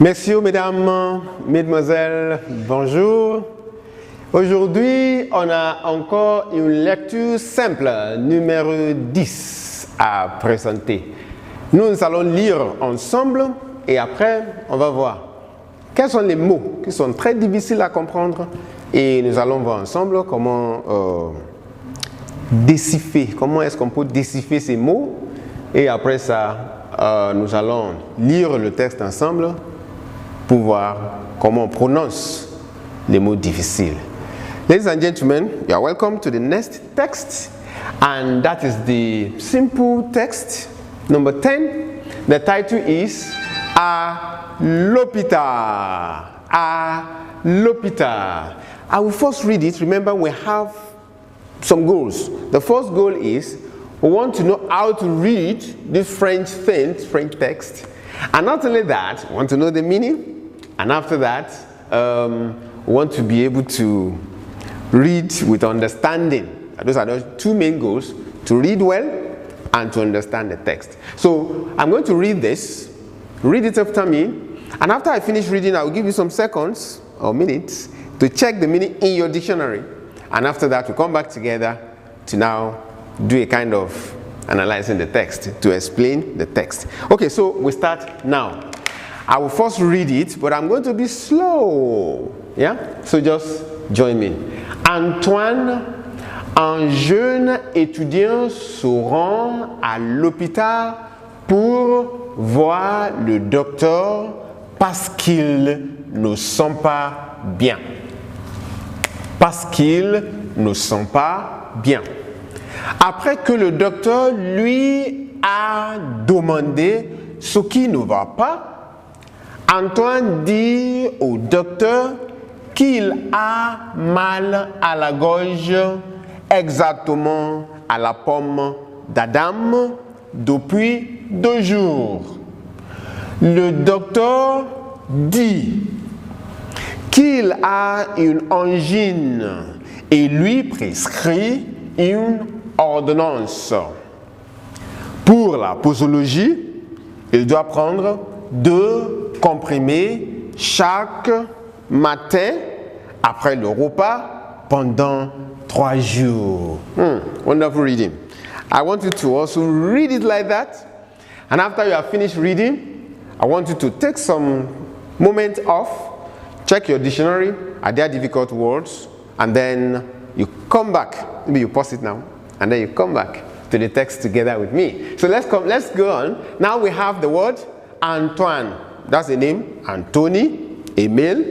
Messieurs, mesdames, mesdemoiselles, bonjour. Aujourd'hui, on a encore une lecture simple, numéro 10 à présenter. Nous allons lire ensemble et après, on va voir quels sont les mots qui sont très difficiles à comprendre et nous allons voir ensemble comment déchiffrer, comment est-ce qu'on peut déchiffrer ces mots et après ça, nous allons lire le texte ensemble pour voir comment on prononce les mots difficiles. Ladies and gentlemen, you are welcome to the next text, and that is the simple text, number 10. The title is À l'hôpital. À l'hôpital. I will first read it. Remember, we have some goals. The first goal is we want to know how to read this French text. And not only that, we want to know the meaning. And after that, we want to be able to read with understanding. Those are the two main goals, to read well and to understand the text. So I'm going to read this, read it after me, and after I finish reading, I will give you some seconds or minutes to check the meaning in your dictionary. And after that, we come back together to now do a kind of analyzing the text, to explain the text. Okay, so we start now. I will first read it, but I'm going to be slow. Yeah? So just join me. Antoine, un jeune étudiant, se rend à l'hôpital pour voir le docteur parce qu'il ne sent pas bien. Parce qu'il ne sent pas bien. Après que le docteur lui a demandé ce qui ne va pas, Antoine dit au docteur qu'il a mal à la gorge, exactement à la pomme d'Adam, depuis 2 jours. Le docteur dit qu'il a une angine et lui prescrit une ordonnance. Pour la posologie, il doit prendre 2 comprimés chaque matin après le repas pendant 3 jours. Wonderful reading. I want you to also read it like that. And after you have finished reading, I want you to take some moment off, check your dictionary, are there difficult words, and then you come back. Maybe you pause it now, and then you come back to the text together with me. So let's go on. Now we have the word Antoine. That's the name. Anthony, a male.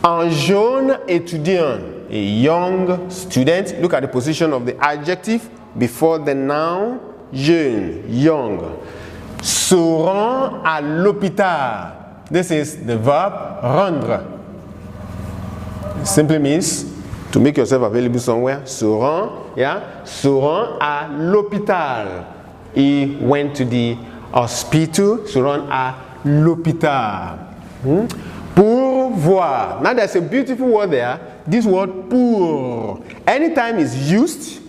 Un jeune étudiant, a young student. Look at the position of the adjective before the noun. Jeune, young. Se rend à l'hôpital. This is the verb rendre. It simply means to make yourself available somewhere. Se rend, yeah. Se rend à l'hôpital. He went to the hospital. Se rend à l'hôpital. Pour voir. Now there's a beautiful word there. This word pour. Anytime it's used,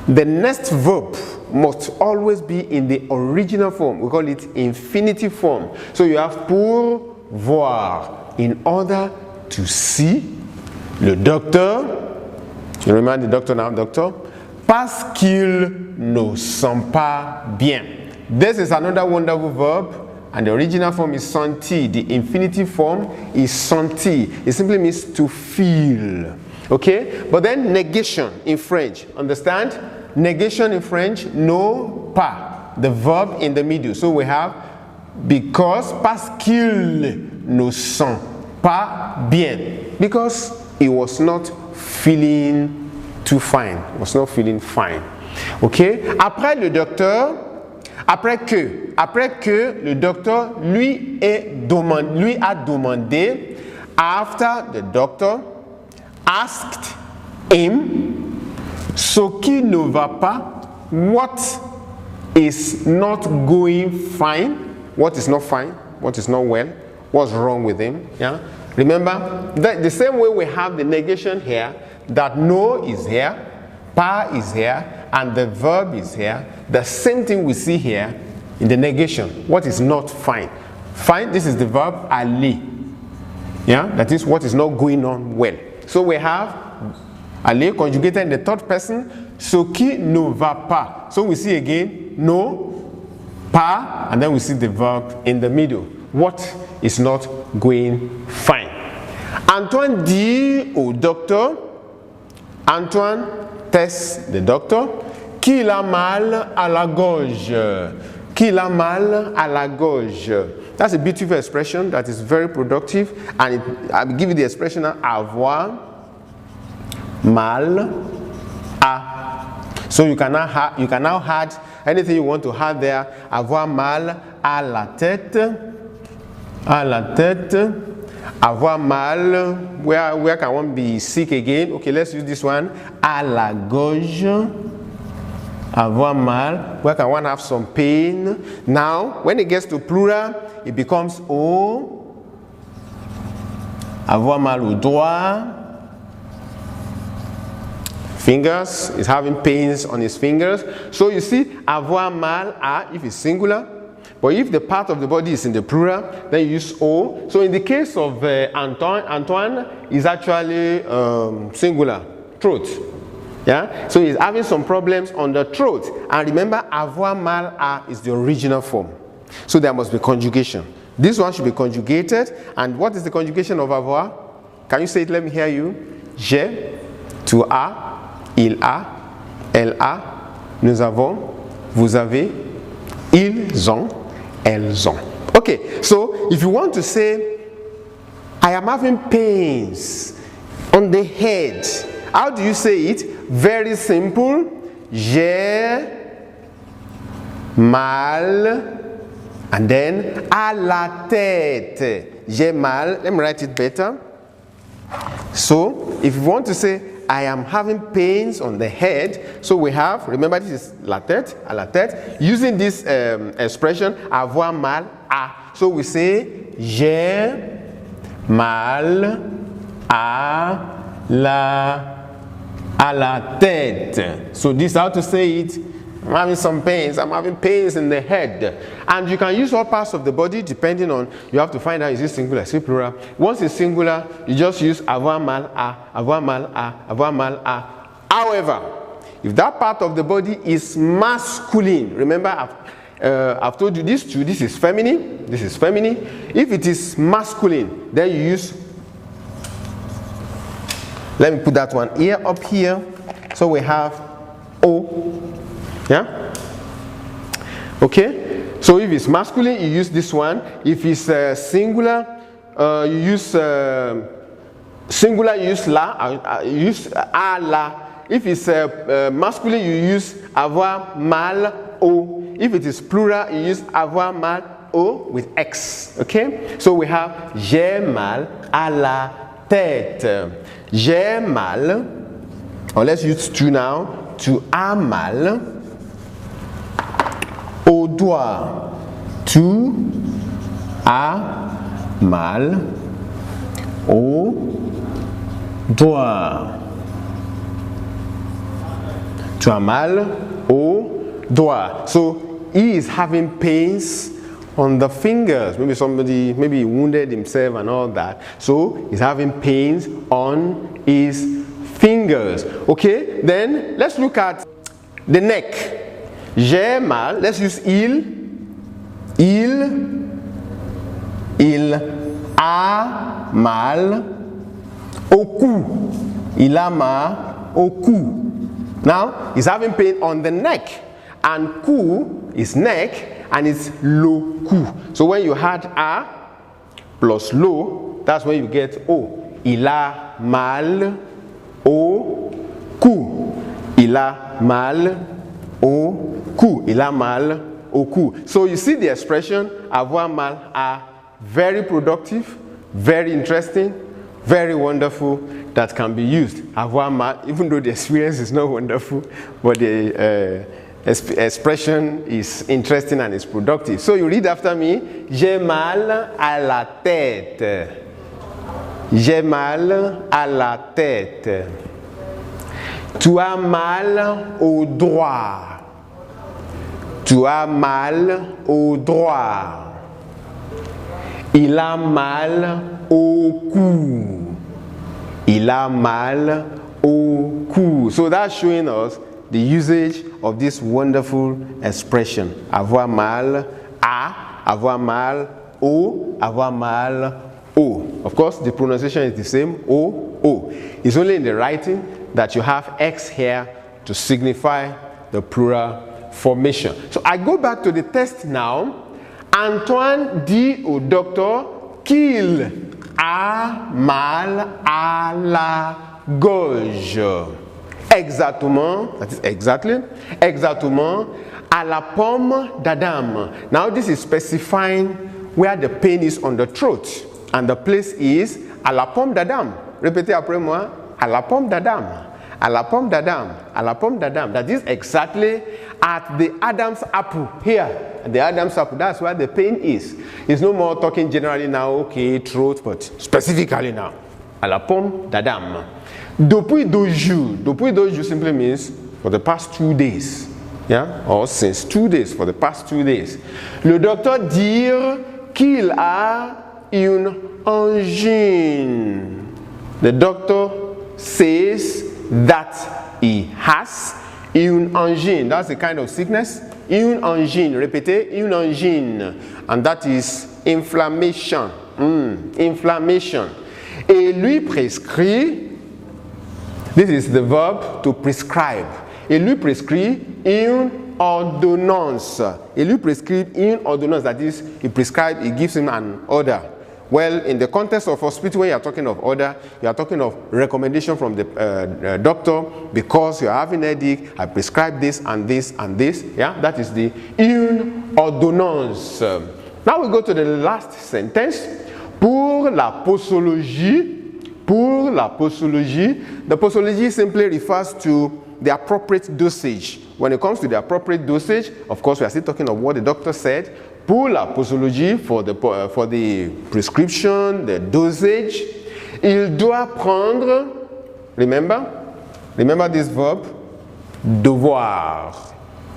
the next verb must always be in the original form. We call it infinitive form. So you have pour voir. In order to see le docteur. You remember the doctor now, doctor? Parce qu'il ne sent pas bien. This is another wonderful verb. And the original form is senti. The infinitive form is senti. It simply means to feel. Okay? But then negation in French. Understand? Negation in French, no pas. The verb in the middle. So we have because, parce qu'il ne sent pas bien. Because he was not feeling too fine. Was not feeling fine. Okay? Après le docteur, après que le docteur lui a demandé, after the doctor asked him, ce qui ne va pas, what is not going fine, what is not fine, what is not well, what's wrong with him, yeah? Remember, that the same way we have the negation here, that no is here, pas is here, and the verb is here, the same thing we see here in the negation. What is not fine? Fine, this is the verb aller. Yeah, that is what is not going on well. So we have aller conjugated in the third person, ce qui ne va pas. So we see again, no, pas, and then we see the verb in the middle. What is not going fine? Antoine dit au docteur, Antoine teste the doctor, qu'il a mal à la gorge. Qu'il a mal à la gorge. That's a beautiful expression that is very productive, and I will give you the expression avoir mal à. So you can now add anything you want to add there. Avoir mal à la tête. À la tête. Avoir mal. Where can one be sick again? Okay, let's use this one. À la gorge. Avoir mal. Where can one have some pain? Now, when it gets to plural, it becomes au. Avoir mal au doigt. Fingers, is having pains on his fingers. So you see, avoir mal à if it's singular, but if the part of the body is in the plural, then you use o. So in the case of Antoine is actually singular, throat. Yeah, so he's having some problems on the throat. And remember, avoir mal à is the original form. So there must be conjugation. This one should be conjugated. And what is the conjugation of avoir? Can you say it? Let me hear you. J'ai, tu as, il a, elle a, nous avons, vous avez, ils ont, elles ont. Okay, so if you want to say, I am having pains on the head, how do you say it? Very simple. J'ai mal, and then à la tête. J'ai mal. Let me write it better. So, if you want to say, I am having pains on the head, so we have, remember this is la tête, à la tête, using this expression, avoir mal à. So we say, j'ai mal à la tête. So this is how to say it. I'm having some pains. I'm having pains in the head. And you can use all parts of the body depending on, you have to find out is it singular, is it plural. Once it's singular, you just use avoir mal à, avoir mal à, avoir mal à. However, if that part of the body is masculine, remember I've told you this too, this is feminine, this is feminine. If it is masculine, then you use, let me put that one here up here. So we have O. Yeah? Okay? So if it's masculine, you use this one. If it's singular, you use singular, you use la, you use a la. If it's masculine, you use avoir mal au. If it is plural, you use avoir mal au with X. Okay? So we have j'ai mal à la tête. J'ai mal, or let's use tu now. Tu as mal au doigt. Tu as mal au doigt. Tu as mal au doigt. So he is having pains on the fingers. Maybe somebody, maybe he wounded himself and all that. So he's having pains on his fingers. Okay, then let's look at the neck. J'ai mal. Let's use il. Il a mal au cou. Il a mal au cou. Now he's having pain on the neck, and cou is neck, and it's le cou. So when you add a plus lo, that's when you get o. Il a mal au cou. Il a mal au cou. Il a mal au cou. So you see the expression avoir mal à, very productive, very interesting, very wonderful, that can be used. Avoir mal, even though the experience is not wonderful, but the expression is interesting and is productive. So you read after me. J'ai mal à la tête. J'ai mal à la tête. Tu as mal au droit. Tu as mal au droit. Il a mal au cou. Il a mal au cou. So that's showing us the usage of this wonderful expression. Avoir mal à, avoir mal au, avoir mal au. Of course, the pronunciation is the same, o. It's only in the writing that you have X here to signify the plural formation. So I go back to the test now. Antoine dit au docteur qu'il a mal à la gorge. Exactement, that is exactly à la pomme d'Adam. Now this is specifying where the pain is on the throat, and the place is à la pomme d'Adam. Répétez après moi, à la pomme d'Adam. À la pomme d'Adam, à la pomme d'Adam. That is exactly at the Adam's apple here. The Adam's apple, that's where the pain is. It's no more talking generally now, okay, throat, but specifically now. À la pomme d'Adam. Depuis 2 jours. Depuis 2 jours simply means for the past 2 days. Yeah? Or since 2 days, for the past 2 days. Le docteur dit qu'il a une angine. The doctor says that he has une angine. That's a kind of sickness. Une angine. Répétez, une angine. And that is inflammation. Inflammation. Et lui prescrit, this is the verb to prescribe. Et lui prescrit une ordonnance. Et lui prescrit une ordonnance. That is, he prescribes, he gives him an order. Well, in the context of hospital, when you are talking of order, you are talking of recommendation from the doctor because you are having a headache. I prescribe this and this and this. Yeah, that is the une ordonnance. Now we go to the last sentence. Pour la posologie, the posology simply refers to the appropriate dosage. When it comes to the appropriate dosage, of course, we are still talking of what the doctor said. Pour la posologie, for the prescription, the dosage, il doit prendre, remember this verb, devoir.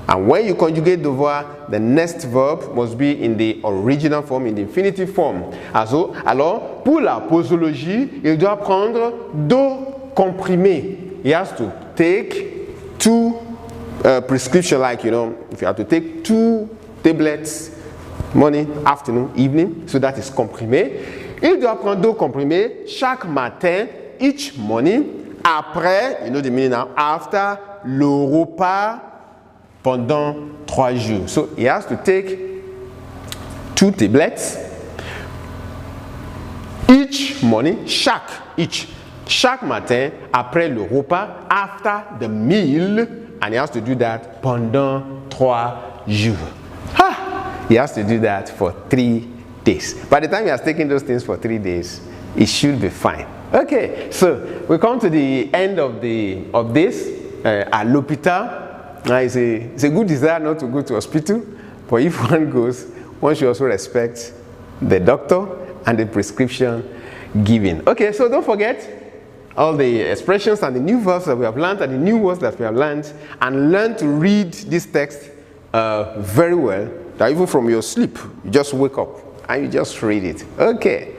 And when you conjugate devoir, the next verb must be in the original form, in the infinitive form. Alors, pour la posologie, il doit prendre 2 comprimés. He has to take 2 prescription, like, you know, if you have to take 2 tablets, morning, afternoon, evening, so that is comprimé. Il doit prendre 2 comprimés chaque matin, each morning, après, you know the meaning now, after le repas pendant 3 jours. So he has to take 2 tablets each morning, chaque matin, après le repas, after the meal, and he has to do that pendant 3 jours. He has to do that for 3 days. By the time he has taken those things for 3 days, it should be fine. Okay, so we come to the end of this at l'hôpital. It's a good desire not to go to hospital, but if one goes, one should also respect the doctor and the prescription given. Okay, so don't forget all the expressions and the new verbs that we have learned and the new words that we have learned, and learn to read this text very well. That even from your sleep, you just wake up and you just read it. Okay.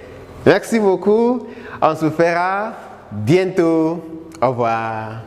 Merci beaucoup. On se verra bientôt. Au revoir.